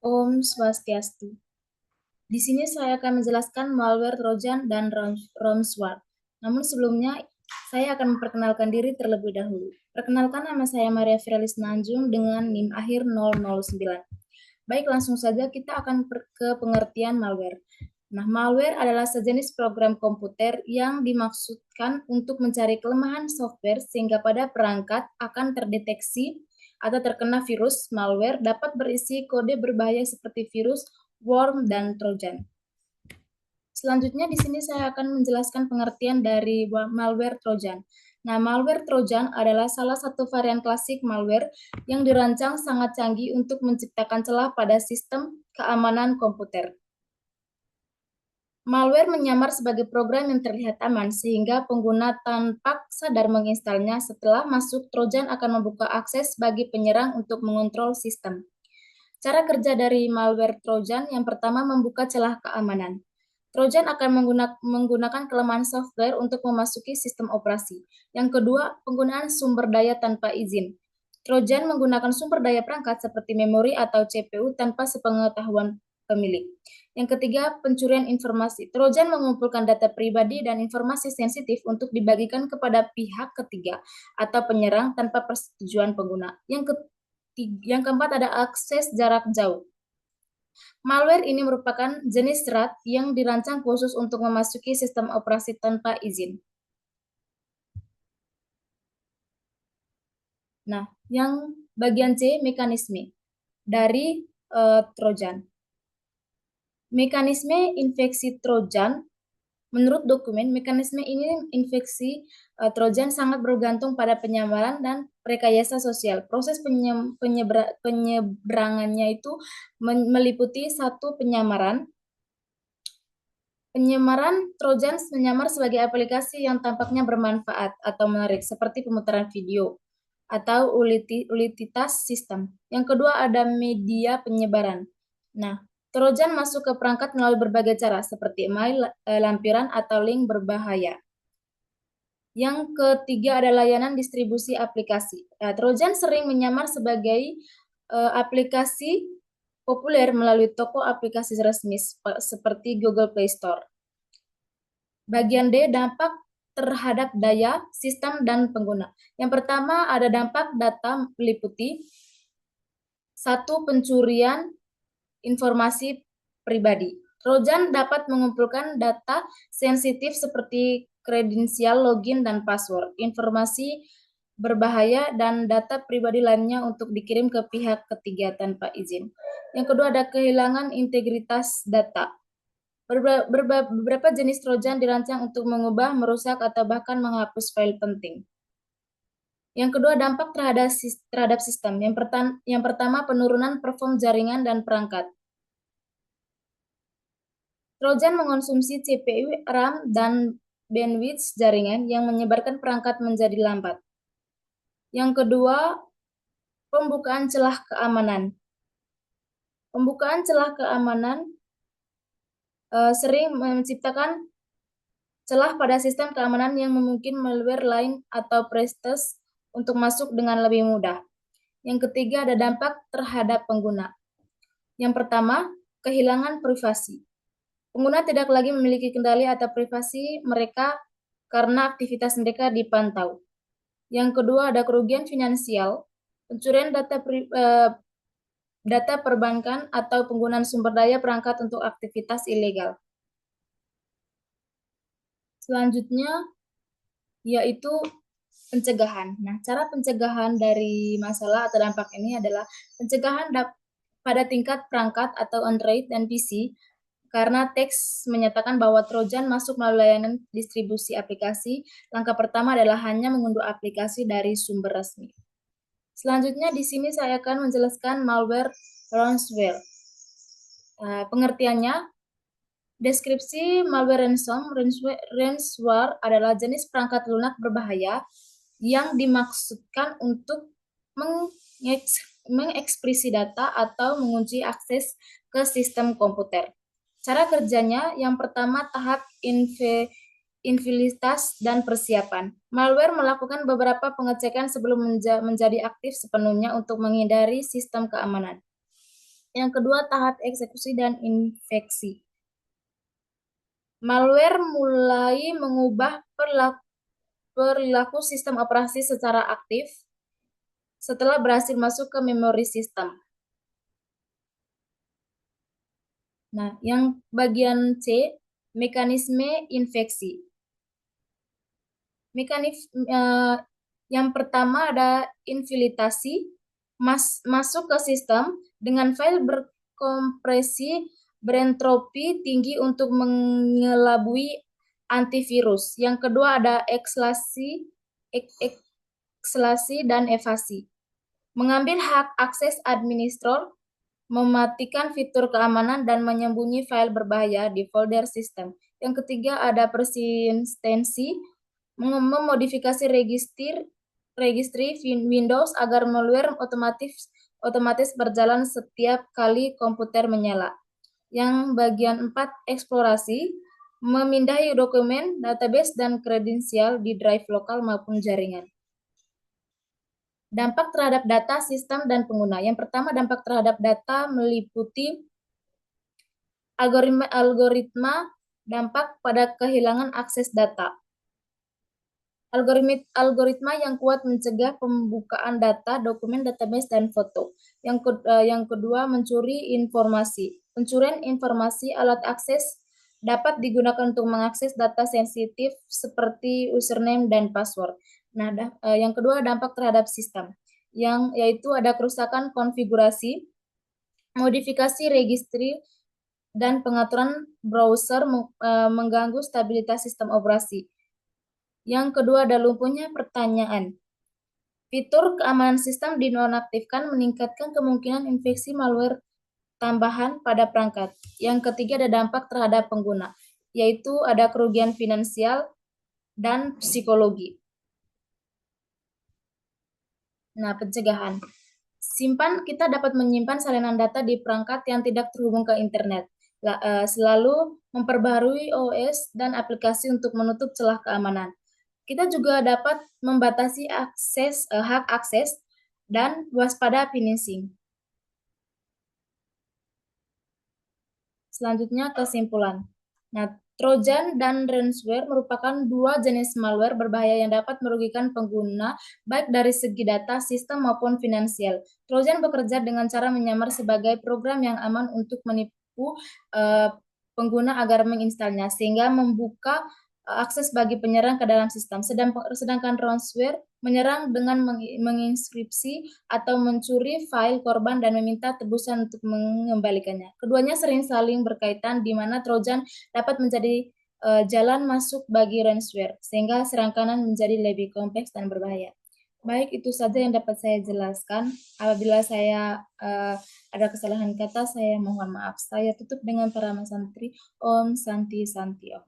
Om Swastiastu. Di sini saya akan menjelaskan malware Trojan dan ransomware. Namun sebelumnya, saya akan memperkenalkan diri terlebih dahulu. Perkenalkan, nama saya Maria Firalis Nanjung dengan NIM akhir 009. Baik, langsung saja kita akan ke pengertian malware. Nah, malware adalah sejenis program komputer yang dimaksudkan untuk mencari kelemahan software sehingga pada perangkat akan terdeteksi atau terkena virus. Malware dapat berisi kode berbahaya seperti virus, worm, dan trojan. Selanjutnya di sini saya akan menjelaskan pengertian dari malware trojan. Nah, malware trojan adalah salah satu varian klasik malware yang dirancang sangat canggih untuk menciptakan celah pada sistem keamanan komputer. Malware menyamar sebagai program yang terlihat aman, sehingga pengguna tanpa sadar menginstalnya. Setelah masuk, trojan akan membuka akses bagi penyerang untuk mengontrol sistem. Cara kerja dari malware trojan yang pertama membuka celah keamanan. Trojan akan menggunakan kelemahan software untuk memasuki sistem operasi. Yang kedua, penggunaan sumber daya tanpa izin. Trojan menggunakan sumber daya perangkat seperti memori atau CPU tanpa sepengetahuan pemilik. Yang ketiga, pencurian informasi. Trojan mengumpulkan data pribadi dan informasi sensitif untuk dibagikan kepada pihak ketiga atau penyerang tanpa persetujuan pengguna. Yang keempat ada akses jarak jauh. Malware ini merupakan jenis serat yang dirancang khusus untuk memasuki sistem operasi tanpa izin. Nah, yang bagian C, mekanisme dari Trojan. Mekanisme infeksi Trojan, menurut dokumen, mekanisme ini infeksi Trojan sangat bergantung pada penyamaran dan rekayasa sosial. Proses penyeberangannya itu meliputi satu penyamaran. Penyamaran Trojan menyamar sebagai aplikasi yang tampaknya bermanfaat atau menarik, seperti pemutaran video atau utilitas sistem. Yang kedua ada media penyebaran. Nah, Trojan masuk ke perangkat melalui berbagai cara, seperti email, lampiran, atau link berbahaya. Yang ketiga ada layanan distribusi aplikasi. Trojan sering menyamar sebagai aplikasi populer melalui toko aplikasi resmi seperti Google Play Store. Bagian D, dampak terhadap daya, sistem, dan pengguna. Yang pertama ada dampak data meliputi satu, pencurian informasi pribadi. Trojan dapat mengumpulkan data sensitif seperti kredensial, login, dan password, informasi berbahaya, dan data pribadi lainnya untuk dikirim ke pihak ketiga tanpa izin. Yang kedua ada kehilangan integritas data. Beberapa jenis trojan dirancang untuk mengubah, merusak, atau bahkan menghapus file penting. Yang kedua, dampak terhadap sistem. Yang pertama, penurunan perform jaringan dan perangkat. Trojan mengonsumsi CPU, RAM, dan bandwidth jaringan yang menyebarkan perangkat menjadi lambat. Yang kedua, pembukaan celah keamanan. Pembukaan celah keamanan sering menciptakan celah pada sistem keamanan yang memungkinkan malware lain atau prestes untuk masuk dengan lebih mudah. Yang ketiga ada dampak terhadap pengguna. Yang pertama, kehilangan privasi. Pengguna tidak lagi memiliki kendali atas privasi mereka karena aktivitas mereka dipantau. Yang kedua ada kerugian finansial, pencurian data perbankan atau penggunaan sumber daya perangkat untuk aktivitas ilegal. Selanjutnya yaitu pencegahan. Nah, cara pencegahan dari masalah atau dampak ini adalah pencegahan pada tingkat perangkat atau Android dan PC karena teks menyatakan bahwa Trojan masuk melalui layanan distribusi aplikasi. Langkah pertama adalah hanya mengunduh aplikasi dari sumber resmi. Selanjutnya di sini saya akan menjelaskan malware ransomware. Pengertiannya, deskripsi malware ransomware adalah jenis perangkat lunak berbahaya yang dimaksudkan untuk mengekspresi data atau mengunci akses ke sistem komputer. Cara kerjanya, yang pertama tahap infilitas dan persiapan. Malware melakukan beberapa pengecekan sebelum menjadi aktif sepenuhnya untuk menghindari sistem keamanan. Yang kedua, tahap eksekusi dan infeksi. Malware mulai mengubah perilaku sistem operasi secara aktif setelah berhasil masuk ke memori sistem. Nah, yang bagian C, mekanisme infeksi. Yang pertama ada infiltrasi, masuk ke sistem dengan file berkompresi berentropi tinggi untuk mengelabui antivirus. Yang kedua ada ekslasi dan evasi. Mengambil hak akses administrator, mematikan fitur keamanan, dan menyembunyi file berbahaya di folder sistem. Yang ketiga ada persistensi, memodifikasi registry Windows agar malware otomatis berjalan setiap kali komputer menyala. Yang bagian 4, eksplorasi, memindahi dokumen, database, dan kredensial di drive lokal maupun jaringan. Dampak terhadap data, sistem, dan pengguna. Yang pertama, dampak terhadap data meliputi algoritma dampak pada kehilangan akses data. Algoritma yang kuat mencegah pembukaan data, dokumen, database, dan foto. Yang kedua, mencuri informasi. Pencurian informasi, alat akses dapat digunakan untuk mengakses data sensitif seperti username dan password. Nah, yang kedua, dampak terhadap sistem, yaitu ada kerusakan konfigurasi, modifikasi registry, dan pengaturan browser mengganggu stabilitas sistem operasi. Yang kedua ada lumpuhnya pertanyaan. Fitur keamanan sistem dinonaktifkan meningkatkan kemungkinan infeksi malware tambahan pada perangkat. Yang ketiga ada dampak terhadap pengguna, yaitu ada kerugian finansial dan psikologi. Nah, pencegahan. Kita dapat menyimpan salinan data di perangkat yang tidak terhubung ke internet. Selalu memperbaharui OS dan aplikasi untuk menutup celah keamanan. Kita juga dapat membatasi hak akses dan waspada finishing. Selanjutnya kesimpulan. Nah, Trojan dan ransomware merupakan dua jenis malware berbahaya yang dapat merugikan pengguna baik dari segi data, sistem maupun finansial. Trojan bekerja dengan cara menyamar sebagai program yang aman untuk menipu pengguna agar menginstalnya sehingga membuka akses bagi penyerang ke dalam sistem. Sedangkan ransomware menyerang dengan menginskripsi atau mencuri file korban dan meminta tebusan untuk mengembalikannya. Keduanya sering saling berkaitan, di mana Trojan dapat menjadi jalan masuk bagi ransomware, sehingga serangan menjadi lebih kompleks dan berbahaya. Baik, itu saja yang dapat saya jelaskan. Apabila saya ada kesalahan kata, saya mohon maaf. Saya tutup dengan para santri. Om Santi Santi Om.